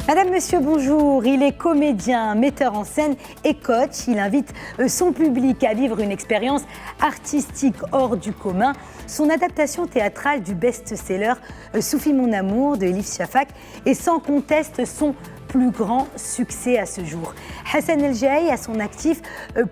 Madame, monsieur, bonjour. Il est comédien, metteur en scène et coach. Il invite son public à vivre une expérience artistique hors du commun. Son adaptation théâtrale du best-seller Soufi mon amour de Elif Shafak est sans conteste son plus grand succès à ce jour. Hassan El Jaï a son actif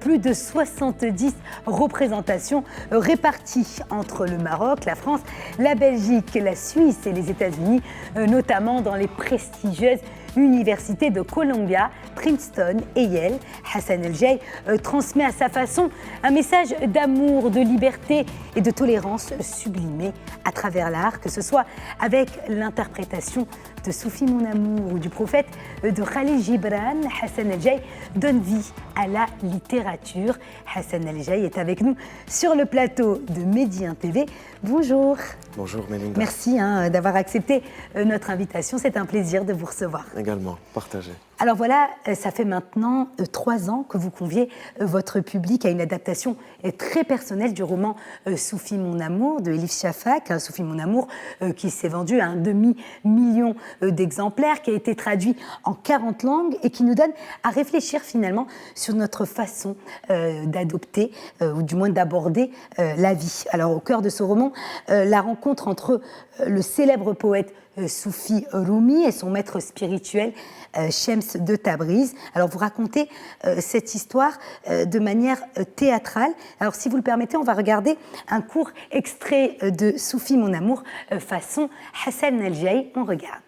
plus de 70 représentations réparties entre le Maroc, la France, la Belgique, la Suisse et les États-Unis, notamment dans les prestigieuses universités de Columbia, Princeton et Yale. Hassan El Jaï transmet à sa façon un message d'amour, de liberté et de tolérance sublimé à travers l'art, que ce soit avec l'interprétation de Soufi mon amour ou du prophète de Khalil Gibran. Hassan El Jaï donne vie à la littérature. Hassan El Jaï est avec nous sur le plateau de Médien TV. Bonjour. Bonjour Mélinda. Merci d'avoir accepté notre invitation. C'est un plaisir de vous recevoir. Également, partagez. Alors voilà, ça fait maintenant 3 ans que vous conviez votre public à une adaptation très personnelle du roman Soufi mon amour de Elif Shafak. Soufi mon amour qui s'est vendu à 1,5 million d'exemplaires, qui a été traduit en 40 langues et qui nous donne à réfléchir finalement sur notre façon d'adopter ou du moins d'aborder la vie. Alors au cœur de ce roman, la rencontre entre le célèbre poète Soufi Rumi et son maître spirituel Shems de Tabriz. Alors vous racontez cette histoire de manière théâtrale. Alors si vous le permettez, on va regarder un court extrait de Soufi mon amour façon Hassan El Jaï. On regarde.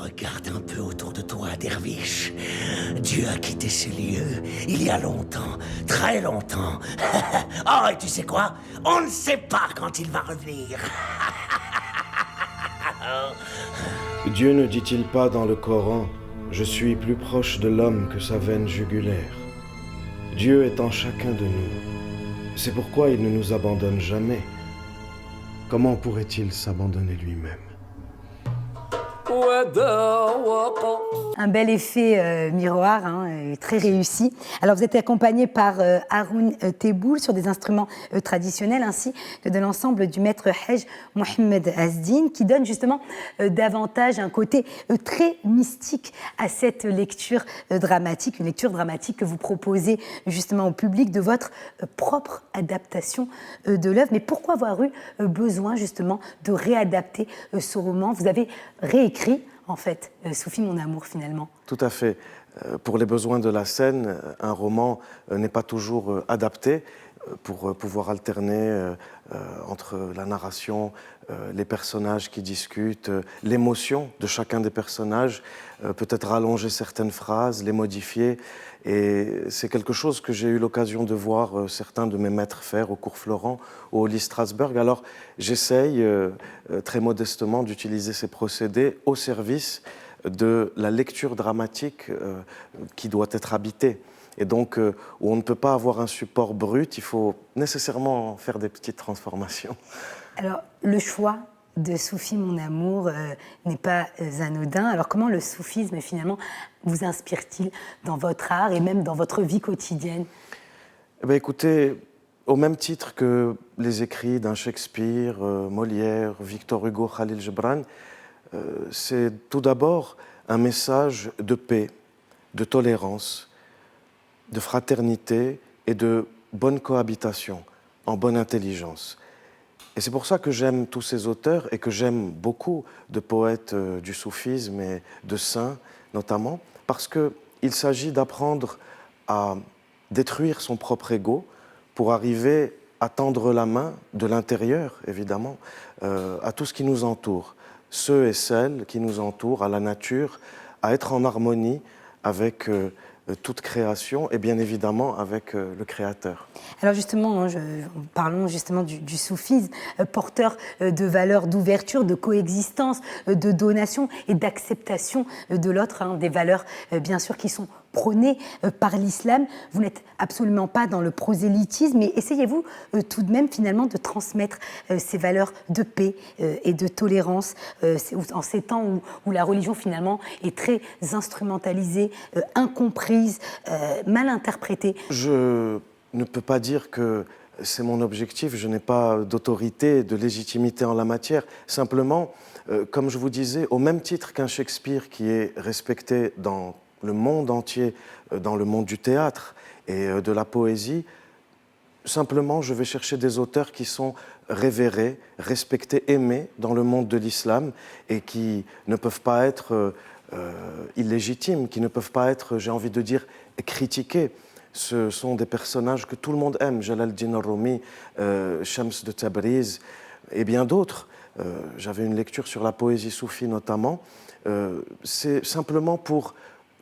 Regarde un peu autour de toi, derviche. Dieu a quitté ces lieux il y a longtemps, très longtemps. Oh, et tu sais quoi? On ne sait pas quand il va revenir. Dieu ne dit-il pas dans le Coran « Je suis plus proche de l'homme que sa veine jugulaire ». Dieu est en chacun de nous. C'est pourquoi il ne nous abandonne jamais. Comment pourrait-il s'abandonner lui-même ? Un bel effet miroir, très réussi. Alors vous êtes accompagné par Haroun Teboul sur des instruments traditionnels ainsi que de l'ensemble du maître Hajj Mohamed Azdin qui donne justement davantage un côté très mystique à cette lecture dramatique, une lecture dramatique que vous proposez justement au public de votre propre adaptation de l'œuvre. Mais pourquoi avoir eu besoin justement de réadapter ce roman? Vous avez réécrit en fait, Soufi mon amour finalement. Tout à fait. Pour les besoins de la scène, un roman n'est pas toujours adapté pour pouvoir alterner entre la narration, les personnages qui discutent, l'émotion de chacun des personnages, peut-être rallonger certaines phrases, les modifier. Et c'est quelque chose que j'ai eu l'occasion de voir certains de mes maîtres faire au cours Florent ou au Lee Strasberg. Alors j'essaye très modestement d'utiliser ces procédés au service de la lecture dramatique qui doit être habitée. Et donc, où on ne peut pas avoir un support brut, il faut nécessairement faire des petites transformations. Alors, le choix de Soufi mon amour n'est pas anodin. Alors, comment le soufisme, finalement, vous inspire-t-il dans votre art et même dans votre vie quotidienne? Eh bien, écoutez, au même titre que les écrits d'un Shakespeare, Molière, Victor Hugo, Khalil Gibran, c'est tout d'abord un message de paix, de tolérance, de fraternité et de bonne cohabitation, en bonne intelligence. Et c'est pour ça que j'aime tous ces auteurs et que j'aime beaucoup de poètes du soufisme et de saints notamment, parce qu'il s'agit d'apprendre à détruire son propre ego pour arriver à tendre la main de l'intérieur, évidemment, à tout ce qui nous entoure, ceux et celles qui nous entourent, à la nature, à être en harmonie avec toute création et bien évidemment avec le Créateur. Alors justement, parlons justement du soufisme, porteur de valeurs d'ouverture, de coexistence, de donation et d'acceptation de l'autre, des valeurs bien sûr qui sont prônées par l'islam. Vous n'êtes absolument pas dans le prosélytisme, mais essayez-vous tout de même finalement de transmettre ces valeurs de paix et de tolérance en ces temps où la religion finalement est très instrumentalisée, incomprise, mal interprétée. Je ne peux pas dire que c'est mon objectif. Je n'ai pas d'autorité, de légitimité en la matière. Simplement, comme je vous disais, au même titre qu'un Shakespeare qui est respecté dans le monde entier, dans le monde du théâtre et de la poésie, simplement, je vais chercher des auteurs qui sont révérés, respectés, aimés dans le monde de l'islam et qui ne peuvent pas être illégitimes, qui ne peuvent pas être, j'ai envie de dire, critiqués. Ce sont des personnages que tout le monde aime, Jalal Din Rumi, Shams de Tabriz et bien d'autres. J'avais une lecture sur la poésie soufie notamment. C'est simplement pour,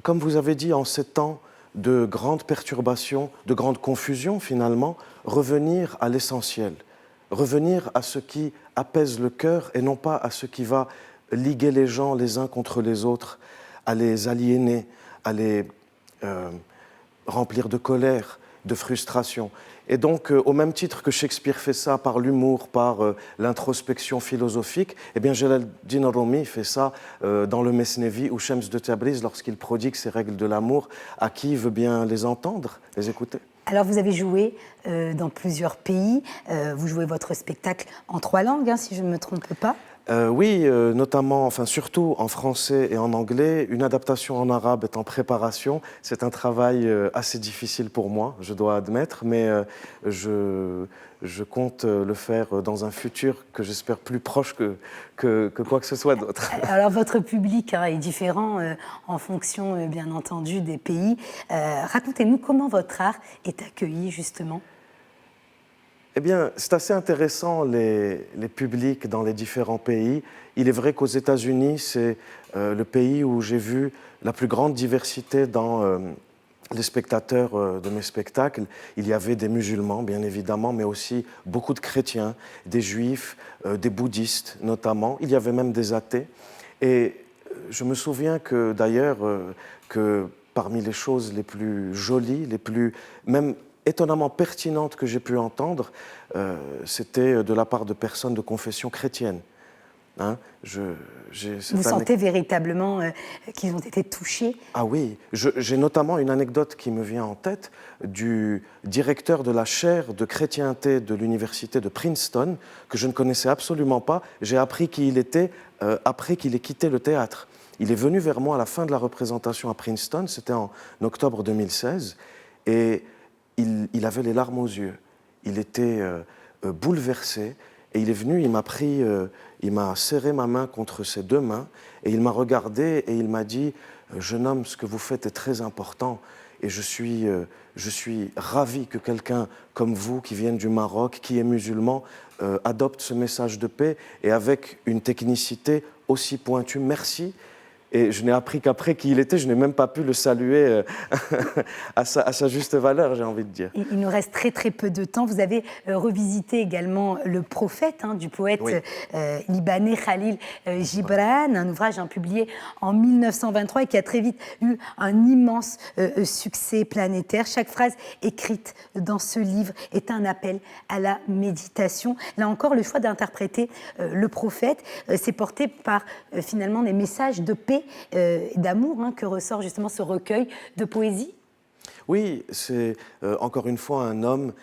comme vous avez dit, en ces temps de grandes perturbations, de grandes confusions finalement, revenir à l'essentiel, revenir à ce qui apaise le cœur et non pas à ce qui va liguer les gens les uns contre les autres, à les aliéner, à les remplir de colère, de frustration. Et donc, au même titre que Shakespeare fait ça par l'humour, par l'introspection philosophique, eh bien Jalaluddin Rumi fait ça dans le Mesnevi ou Shams de Tabriz lorsqu'il prodigue ses règles de l'amour. À qui veut bien les entendre, les écouter? Alors, vous avez joué dans plusieurs pays. Vous jouez votre spectacle en 3 langues, hein, si je ne me trompe pas. Oui, notamment, enfin surtout en français et en anglais. Une adaptation en arabe est en préparation. C'est un travail assez difficile pour moi, je dois admettre, mais je compte le faire dans un futur que j'espère plus proche que quoi que ce soit d'autre. Alors votre public est différent en fonction, bien entendu, des pays. Racontez-nous comment votre art est accueilli, justement. Eh bien, c'est assez intéressant, les publics dans les différents pays. Il est vrai qu'aux États-Unis, c'est le pays où j'ai vu la plus grande diversité dans les spectateurs de mes spectacles. Il y avait des musulmans, bien évidemment, mais aussi beaucoup de chrétiens, des juifs, des bouddhistes notamment. Il y avait même des athées. Et je me souviens que, d'ailleurs, que parmi les choses les plus jolies, les plus même étonnamment pertinente que j'ai pu entendre, c'était de la part de personnes de confession chrétienne. Hein, vous sentez véritablement qu'ils ont été touchés? Ah oui, j'ai notamment une anecdote qui me vient en tête du directeur de la chaire de chrétienté de l'université de Princeton, que je ne connaissais absolument pas. J'ai appris qui il était après qu'il ait quitté le théâtre. Il est venu vers moi à la fin de la représentation à Princeton, c'était en octobre 2016, et il avait les larmes aux yeux. Il était bouleversé et il est venu, il m'a pris, il m'a serré ma main contre ses 2 mains et il m'a regardé et il m'a dit « Jeune homme, ce que vous faites est très important et je suis ravi que quelqu'un comme vous, qui vient du Maroc, qui est musulman, adopte ce message de paix et avec une technicité aussi pointue. Merci ». Et je n'ai appris qu'après qui il était, je n'ai même pas pu le saluer à sa juste valeur, j'ai envie de dire. Il nous reste très très peu de temps. Vous avez revisité également Le Prophète du poète libanais Khalil Gibran, un ouvrage publié en 1923 et qui a très vite eu un immense succès planétaire. Chaque phrase écrite dans ce livre est un appel à la méditation. Là encore, le choix d'interpréter Le Prophète s'est porté par finalement des messages de paix, d'amour, que ressort justement ce recueil de poésie. Oui, c'est encore une fois un homme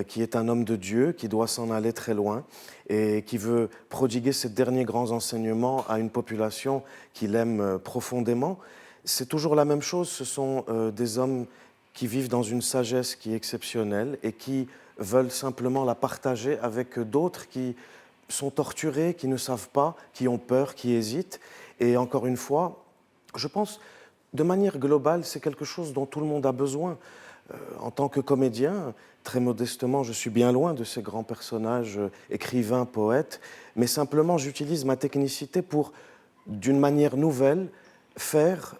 qui est un homme de Dieu, qui doit s'en aller très loin et qui veut prodiguer ses derniers grands enseignements à une population qu'il aime profondément. C'est toujours la même chose, ce sont des hommes qui vivent dans une sagesse qui est exceptionnelle et qui veulent simplement la partager avec d'autres qui sont torturés, qui ne savent pas, qui ont peur, qui hésitent. Et encore une fois, je pense, de manière globale, c'est quelque chose dont tout le monde a besoin. En tant que comédien, très modestement, je suis bien loin de ces grands personnages, écrivains, poètes, mais simplement j'utilise ma technicité pour, d'une manière nouvelle, faire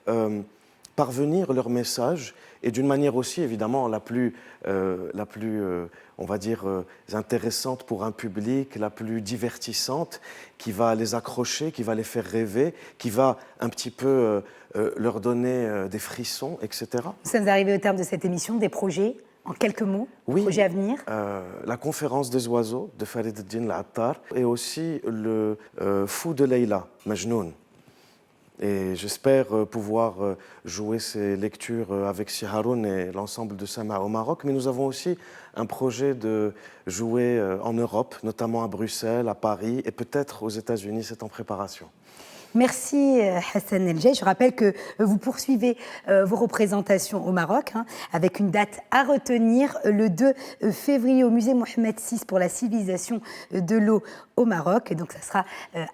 parvenir leur message et d'une manière aussi, évidemment, la plus on va dire, intéressante pour un public, la plus divertissante, qui va les accrocher, qui va les faire rêver, qui va un petit peu leur donner des frissons, etc. Nous sommes arrivés au terme de cette émission. Des projets, en quelques mots, oui, projets à venir? La conférence des oiseaux de Farid Eddin Al-Attar et aussi le Fou de Leïla, Majnoun. Et j'espère pouvoir jouer ces lectures avec Si Haroun et l'ensemble de Sama au Maroc. Mais nous avons aussi un projet de jouer en Europe, notamment à Bruxelles, à Paris et peut-être aux États-Unis. C'est en préparation. Merci Hassan El-Jay. Je rappelle que vous poursuivez vos représentations au Maroc avec une date à retenir le 2 février au musée Mohamed VI pour la civilisation de l'eau au Maroc. Et donc ça sera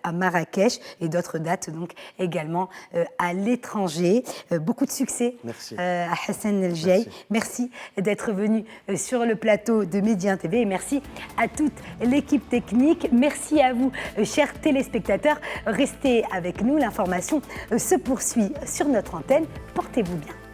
à Marrakech et d'autres dates donc également à l'étranger. Beaucoup de succès à Hassan El-Jay. Merci d'être venu sur le plateau de Média TV et merci à toute l'équipe technique. Merci à vous, chers téléspectateurs. Restez avec nous, l'information se poursuit sur notre antenne. Portez-vous bien.